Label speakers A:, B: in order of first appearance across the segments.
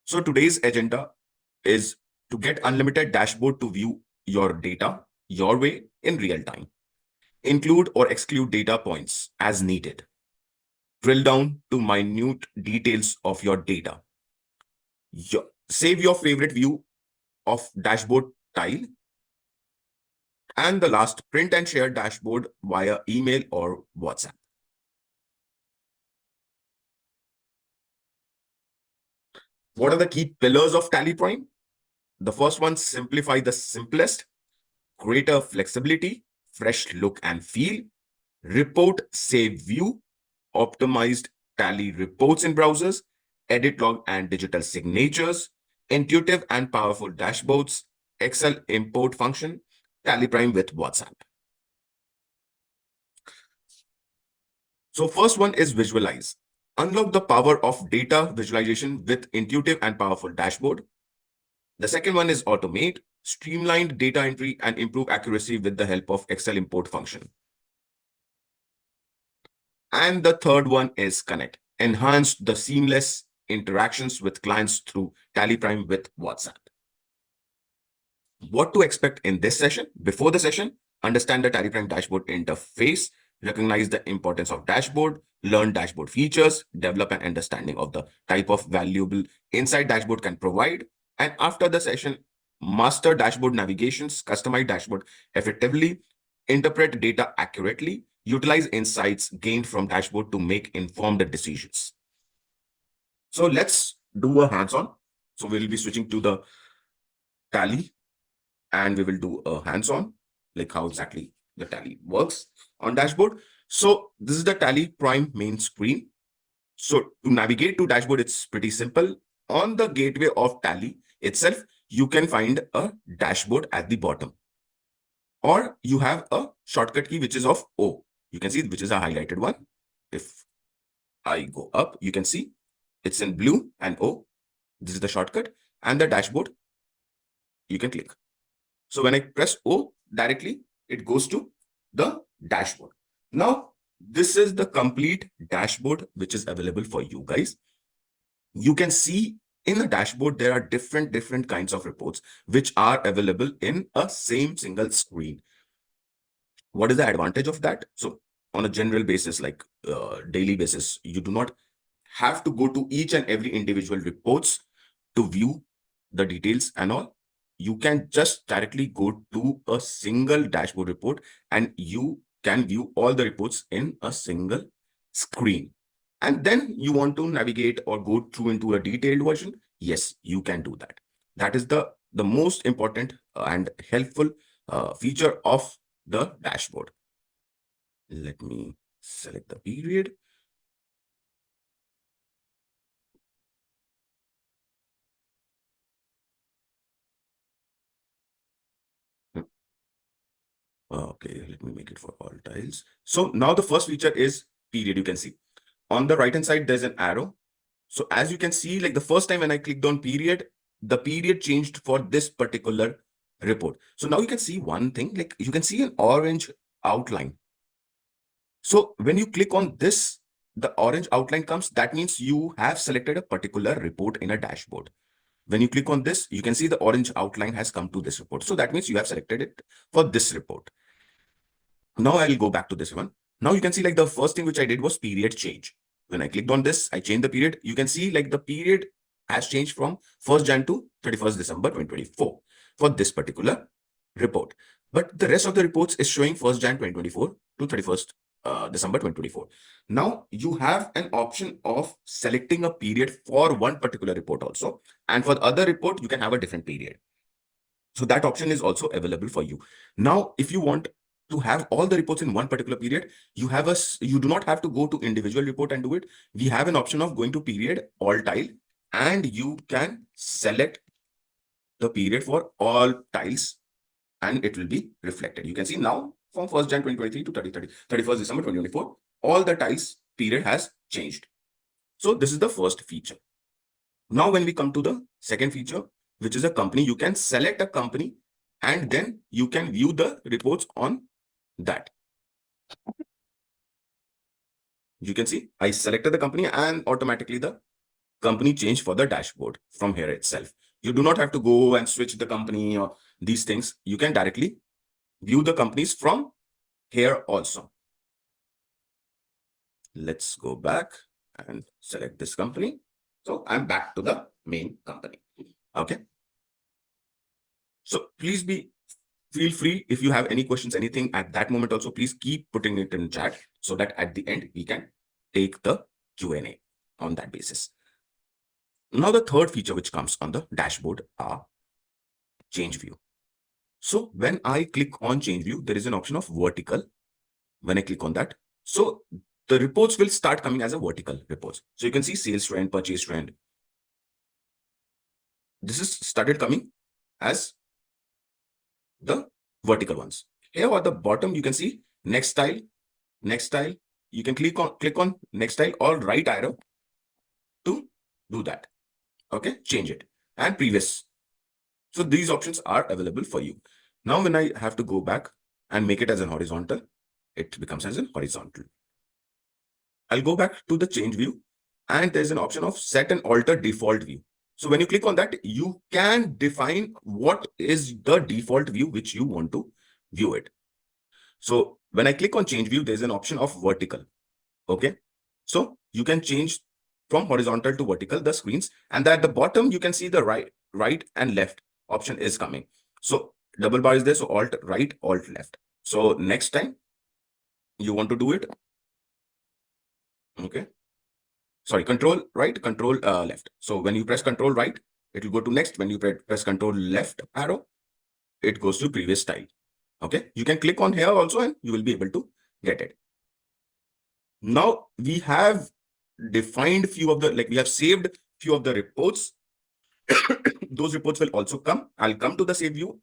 A: So today's agenda is to get unlimited dashboard to view your data your way in real time. Include or exclude data points as needed. Drill down to minute details of your data. Save your favorite view of dashboard tile. And the last, print and share dashboard via email or WhatsApp. What are the key pillars of TallyPrime? The first one, simplify the simplest, greater flexibility, fresh look and feel, report, save view, optimized Tally reports in browsers, edit log and digital signatures, intuitive and powerful dashboards, Excel import function, TallyPrime with WhatsApp. So first one is visualize. Unlock the power of data visualization with intuitive and powerful dashboard. The second one is automate, streamlined data entry and improve accuracy with the help of Excel import function. And the third one is connect, enhance the seamless interactions with clients through TallyPrime with WhatsApp. What to expect in this session? Before the session, understand the TallyPrime dashboard interface, recognize the importance of dashboard, learn dashboard features, develop an understanding of the type of valuable insight dashboard can provide. And after the session, master dashboard navigations, customize dashboard effectively, interpret data accurately, utilize insights gained from dashboard to make informed decisions. So let's do a hands-on. So we'll be switching to the Tally and we will do a hands-on, like how exactly the Tally works on dashboard. So this is the TallyPrime main screen. So to navigate to dashboard, it's pretty simple. On the gateway of Tally itself, you can find a dashboard at the bottom. Or you have a shortcut key, which is of O. You can see, which is a highlighted one. If I go up, you can see it's in blue and O. This is the shortcut. And the dashboard, you can click. So when I press O directly, it goes to the dashboard. Now, this is the complete dashboard which is available for you guys. You can see in the dashboard, there are different kinds of reports which are available in a same single screen. What is the advantage of that? So on a general basis, like daily basis, you do not have to go to each and every individual reports to view the details and all. You can just directly go to a single dashboard report and you can view all the reports in a single screen. And then you want to navigate or go through into a detailed version. Yes, you can do that. That is the most important and helpful feature of the dashboard. Let me select the period. Okay, let me make it for all tiles. So now the first feature is period. You can see on the right hand side, there's an arrow. So as you can see, like the first time when I clicked on period, the period changed for this particular report. So now you can see one thing, like you can see an orange outline. So when you click on this, the orange outline comes. That means you have selected a particular report in a dashboard. When you click on this, you can see the orange outline has come to this report. So that means you have selected it for this report. Now I'll go back to this one. Now you can see like the first thing which I did was period change. When I clicked on this, I changed the period. You can see like the period has changed from 1st Jan to 31st December 2024 for this particular report. But the rest of the reports is showing 1st Jan 2024 to 31st December 2024. Now you have an option of selecting a period for one particular report also. And for the other report, you can have a different period. So that option is also available for you. Now, if you want to have all the reports in one particular period, you do not have to go to individual report and do it. We have an option of going to period all tile, and you can select the period for all tiles and it will be reflected. You can see now from 1st Jan 2023 to 31st December 2024, all the tiles period has changed. So this is the first feature. Now, when we come to the second feature, which is a company, you can select a company and then you can view the reports on that. You can see I selected the company and automatically the company change for the dashboard from here itself. You do not have to go and switch the company or these things. You can directly view the companies from here also. Let's go back and select this company. So I'm back to the main company. Okay. So please feel free if you have any questions, anything at that moment also, please keep putting it in chat so that at the end we can take the Q&A on that basis. Now the third feature which comes on the dashboard are change view. So when I click on change view, there is an option of vertical. When I click on that, so the reports will start coming as a vertical reports. So you can see sales trend, purchase trend. This is started coming as the vertical ones. Here at the bottom, you can see next style, next style. You can click on next style or right arrow to do that. Okay, change it and previous. So these options are available for you. Now, when I have to go back and make it as a horizontal, it becomes as a horizontal. I'll go back to the change view and there's an option of set and alter default view. So when you click on that, you can define what is the default view which you want to view it. So when I click on change view, there's an option of vertical. Okay. So you can change from horizontal to vertical the screens, and at the bottom, you can see the right and left option is coming. So double bar is there. So alt right, alt left. So next time you want to do it. Okay. Sorry, control right, control left. So when you press control right, it will go to next. When you press control left arrow, it goes to previous style. Okay. You can click on here also and you will be able to get it. Now we have defined few of the, like we have saved few of the reports. Those reports will also come. I'll come to the save view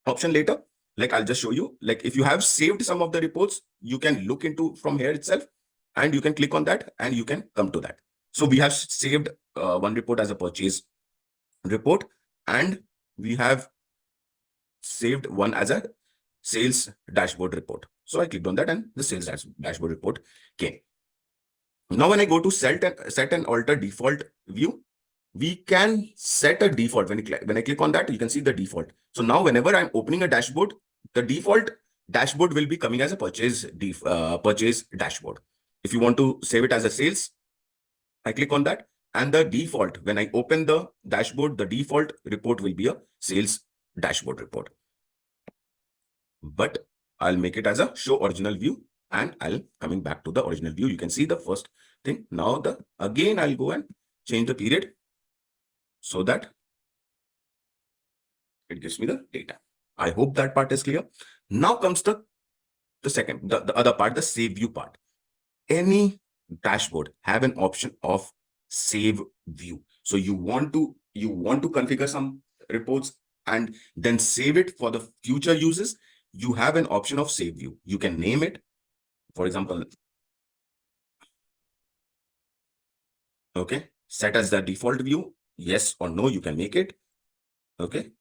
A: option later. Like I'll just show you, like if you have saved some of the reports, you can look into from here itself and you can click on that and you can come to that. So we have saved one report as a purchase report and we have saved one as a sales dashboard report. So I clicked on that and the sales dashboard report came. Now, when I go to set and alter default view, we can set a default. When I click on that, you can see the default. So now whenever I'm opening a dashboard, the default dashboard will be coming as a purchase dashboard. If you want to save it as a sales, I click on that. And the default, when I open the dashboard, the default report will be a sales dashboard report. But I'll make it as a show original view and I'll coming back to the original view. You can see the first thing. Now again, I'll go and change the period so that it gives me the data. I hope that part is clear. Now comes the second, the other part, the save view part. Any dashboard have an option of save view. So you want to configure some reports and then save it for the future uses. You have an option of save view. You can name it. For example, okay, set as the default view. Yes or no, you can make it. Okay.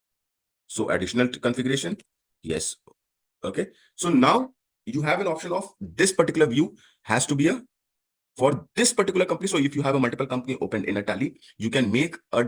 A: So additional configuration. Yes. Okay. So now you have an option of this particular view has to be a for this particular company. So if you have a multiple company opened in a Tally, you can make a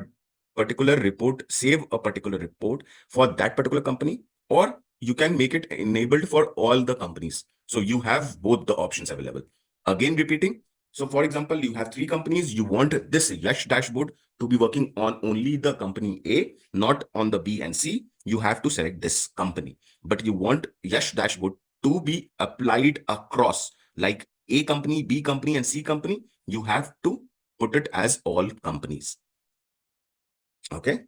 A: particular report, save a particular report for that particular company, or you can make it enabled for all the companies. So you have both the options available. Again, repeating. So for example, you have three companies. You want this Yash dashboard to be working on only the company A, not on the B and C. You have to select this company, but you want Yash dashboard to be applied across like A company, B company, and C company. You have to put it as all companies. Okay.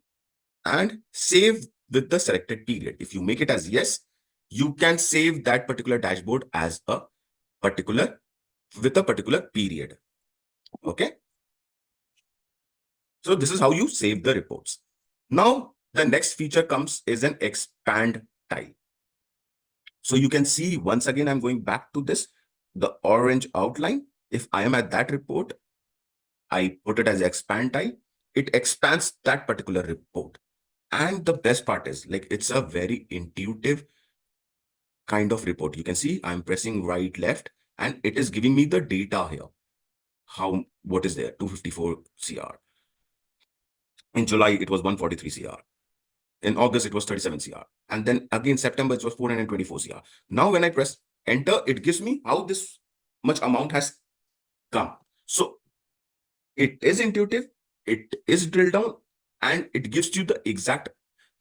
A: And save with the selected period. If you make it as yes, you can save that particular dashboard as a particular with a particular period. Okay. So this is how you save the reports. Now, the next feature comes is an expand tile. So you can see once again, I'm going back to this, the orange outline. If I am at that report, I put it as expand tile. It expands that particular report. And the best part is like, it's a very intuitive kind of report. You can see I'm pressing right, left, and it is giving me the data here. What is there? 254 CR. In July, it was 143 CR. In August, it was 37 CR. And then again, September, it was 424 CR. Now, when I press enter, it gives me how this much amount has come. So it is intuitive, it is drilled down, and it gives you the exact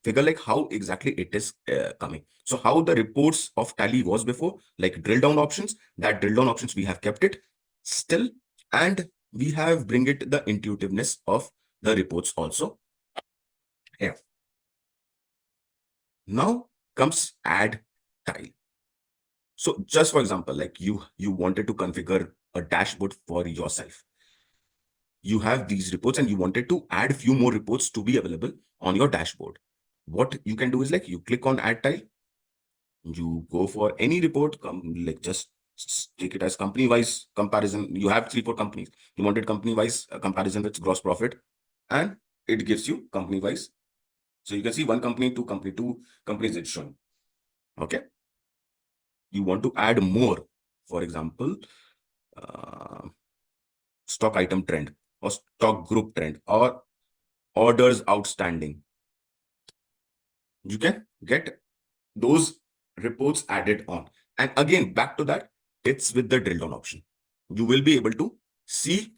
A: figure, like how exactly it is coming. So how the reports of Tally was before, like drill down options, that drill down options, we have kept it still, and we have bring it the intuitiveness of the reports also here. Now comes add tile. So just for example, like you wanted to configure a dashboard for yourself. You have these reports and you wanted to add few more reports to be available on your dashboard. What you can do is like you click on add tile, you go for any report, like just take it as company wise comparison. You have 3 4 companies, you wanted company wise comparison with gross profit, and it gives you company wise. So you can see one company, two companies it's showing. Okay, you want to add more, for example, uh, stock item trend or stock group trend or orders outstanding. You can get those reports added on. And again, back to that, it's with the drill down option. You will be able to see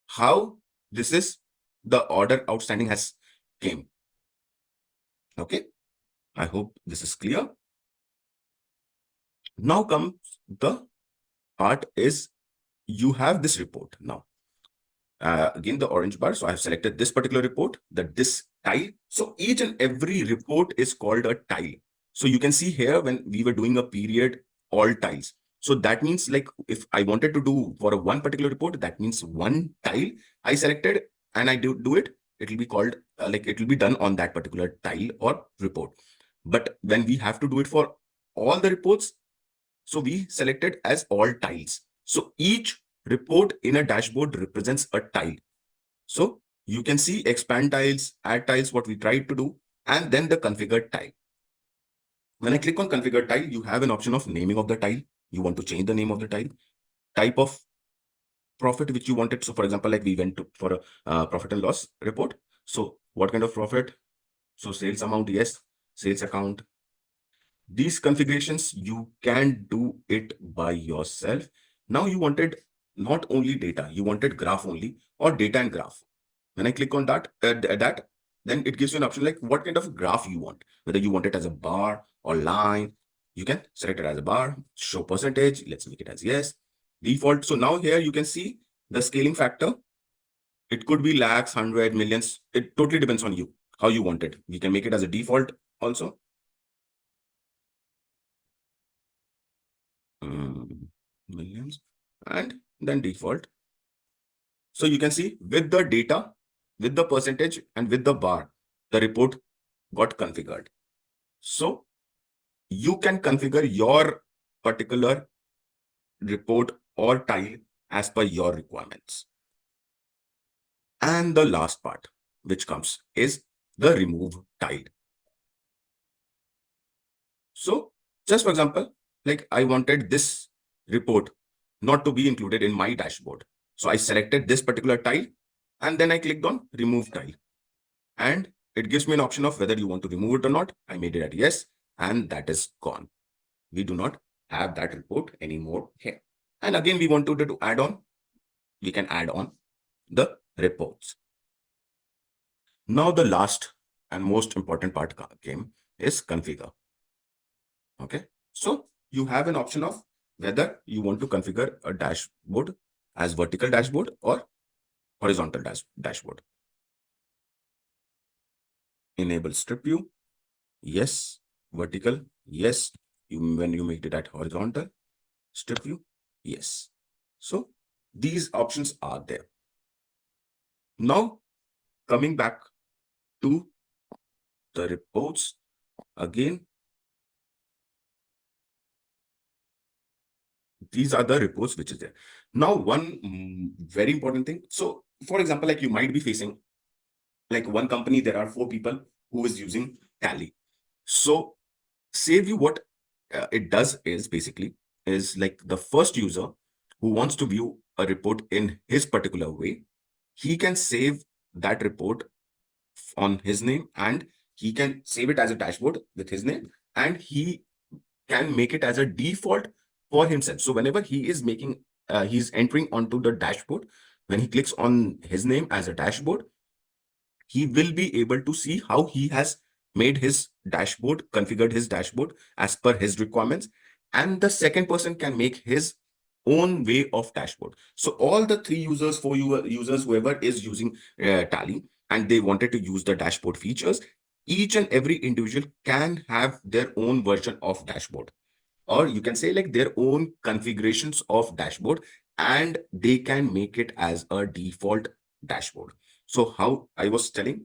A: how this is the order outstanding has came. Okay, I hope this is clear. Now comes the part is you have this report now. Again, the orange bar. So I have selected this particular report, this tile. So each and every report is called a tile. So you can see here when we were doing a period, all tiles. So that means like if I wanted to do for a one particular report, that means one tile I selected and I do it, it will be called like it will be done on that particular tile or report. But when we have to do it for all the reports, so we selected as all tiles. So each report in a dashboard represents a tile. So you can see expand tiles, add tiles, what we tried to do, and then the configured tile. When I click on configured tile, you have an option of naming of the tile. You want to change the name of the tile, type of profit which you wanted. So for example, like we went to for a profit and loss report. So what kind of profit? So sales amount, yes, sales account. These configurations, you can do it by yourself. Now you wanted not only data, you wanted graph only or data and graph. When I click on that, then it gives you an option like what kind of graph you want, whether you want it as a bar or line. You can select it as a bar, show percentage. Let's make it as yes, default. So now here you can see the scaling factor. It could be lakhs, hundred, millions. It totally depends on you, how you want it. We can make it as a default also. Millions and then default. So you can see with the data, with the percentage and with the bar, the report got configured. So you can configure your particular report or tile as per your requirements. And the last part which comes is the remove tile. So just for example, like I wanted this report not to be included in my dashboard. So I selected this particular tile and then I clicked on remove tile. And it gives me an option of whether you want to remove it or not. I made it at yes, and that is gone. We do not have that report anymore here. And again, we wanted to add on, we can add on the reports. Now the last and most important part came is configure. Okay, so you have an option of whether you want to configure a dashboard as vertical dashboard or horizontal dashboard. Enable strip view, yes. Vertical, yes. When you make it at horizontal, strip view, yes. So these options are there. Now coming back to the reports again. These are the reports which is there. Now one very important thing. So for example, like you might be facing like one company, there are 4 people who is using Tally. So save you what it does is basically is like the first user who wants to view a report in his particular way, he can save that report on his name, and he can save it as a dashboard with his name, and he can make it as a default for himself. So whenever he is making, he's entering onto the dashboard, when he clicks on his name as a dashboard, he will be able to see how he has made his dashboard, configured his dashboard as per his requirements. And the second person can make his own way of dashboard. So all the three users, four users, whoever is using Tally and they wanted to use the dashboard features, each and every individual can have their own version of dashboard, or you can say like their own configurations of dashboard, and they can make it as a default dashboard. So how I was telling,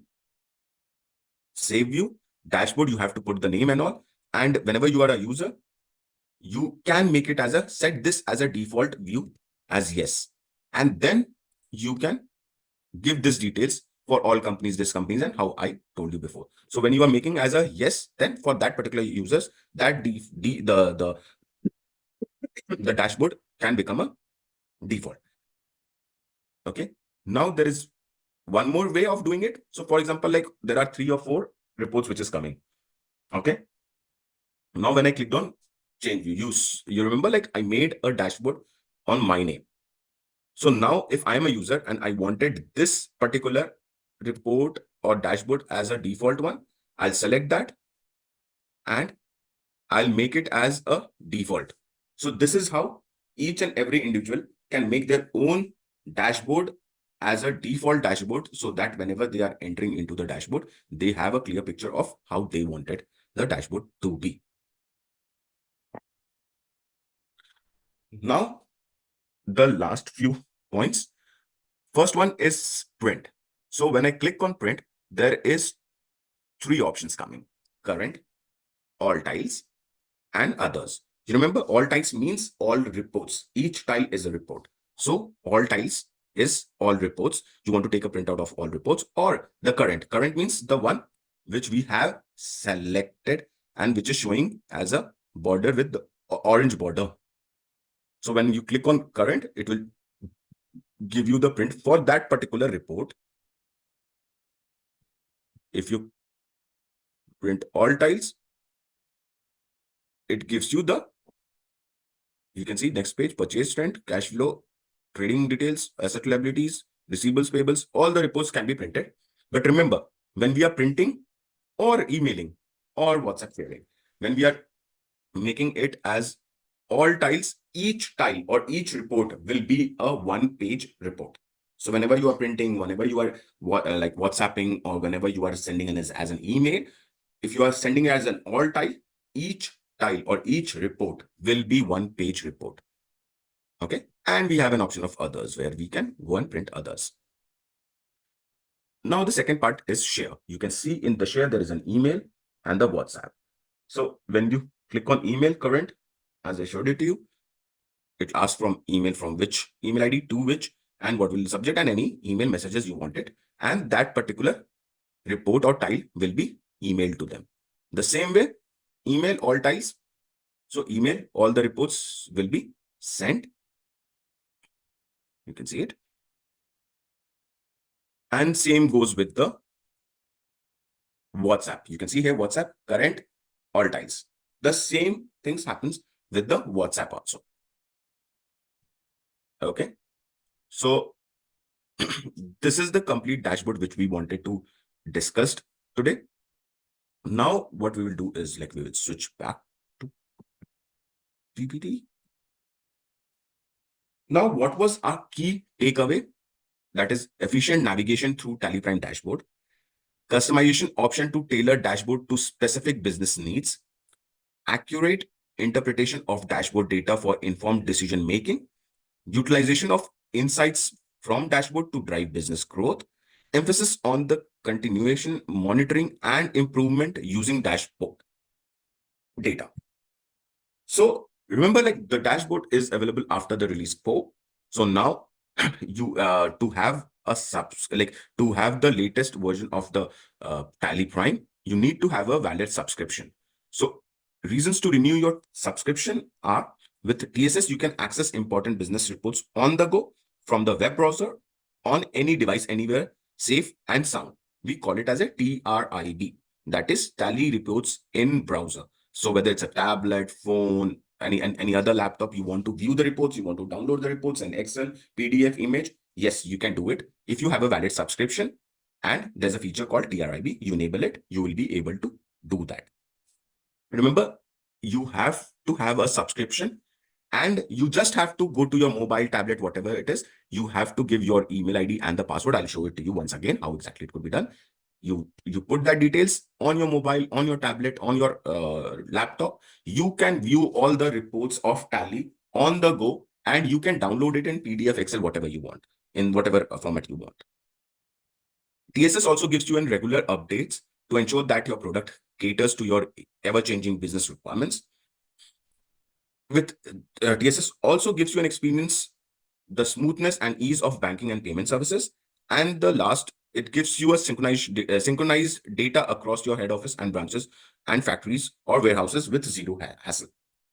A: save view dashboard, you have to put the name and all, and whenever you are a user, you can make it as a, set this as a default view as yes, and then you can give this details for all companies, this companies, and how I told you before. So when you are making as a yes, then for that particular users, that the dashboard can become a default. Okay. Now there is one more way of doing it. So for example, like there are 3 or 4 reports which is coming. Okay. Now when I clicked on change view, you remember like I made a dashboard on my name. So now if I'm a user and I wanted this particular report or dashboard as a default one, I'll select that and I'll make it as a default. So this is how each and every individual can make their own dashboard as a default dashboard, so that whenever they are entering into the dashboard, they have a clear picture of how they wanted the dashboard to be. Now, the last few points. First one is print. So when I click on print, there is 3 options coming: current, all tiles, and others. You remember all tiles means all reports. Each tile is a report. So all tiles is all reports. You want to take a printout of all reports, or the current. Current means the one which we have selected and which is showing as a border with the orange border. So when you click on current, it will give you the print for that particular report. If you print all tiles, it gives you the, you can see next page, purchase trend, cash flow, trading details, asset liabilities, receivables, payables, all the reports can be printed. But remember, when we are printing or emailing or WhatsApp sharing, when we are making it as all tiles, each tile or each report will be a one-page report. So whenever you are printing, whenever you are like WhatsApping, or whenever you are sending as an email, if you are sending as an all tile, each tile or each report will be one-page report. Okay. And we have an option of others where we can go and print others. Now the second part is share. You can see in the share, there is an email and the WhatsApp. So when you click on email current, as I showed it to you, it asks from email, from which email ID to which, and what will be the subject, and any email messages you wanted. And that particular report or tile will be emailed to them. The same way, email all tiles. So email, all the reports will be sent. You can see it. And same goes with the WhatsApp. You can see here WhatsApp, current, all tiles. The same things happens with the WhatsApp also. Okay. So this is the complete dashboard which we wanted to discuss today. Now what we will do is like we will switch back to PPT. Now what was our key takeaway? That is efficient navigation through TallyPrime dashboard, customization option to tailor dashboard to specific business needs, accurate interpretation of dashboard data for informed decision making, utilization of insights from dashboard to drive business growth, emphasis on the continuation monitoring and improvement using dashboard data. So remember, like the dashboard is available after the release 4. So now you to have a like to have the latest version of the TallyPrime, you need to have a valid subscription. So reasons to renew your subscription are: with TSS, you can access important business reports on the go from the web browser on any device anywhere, safe and sound. We call it as a TRIB. That is Tally Reports in Browser. So whether it's a tablet, phone, any other laptop, you want to view the reports, you want to download the reports in Excel, PDF, image, yes, you can do it. If you have a valid subscription and there's a feature called TRIB, you enable it, you will be able to do that. Remember, you have to have a subscription and you just have to go to your mobile, tablet, whatever it is. You have to give your email ID and the password. I'll show it to you once again, how exactly it could be done. You put that details on your mobile, on your tablet, on your laptop. You can view all the reports of Tally on the go, and you can download it in PDF, Excel, whatever you want, in whatever format you want. TSS also gives you in regular updates to ensure that your product caters to your ever-changing business requirements. With TSS also gives you an experience, the smoothness and ease of banking and payment services. And the last, it gives you a synchronized data across your head office and branches and factories or warehouses with zero hassle.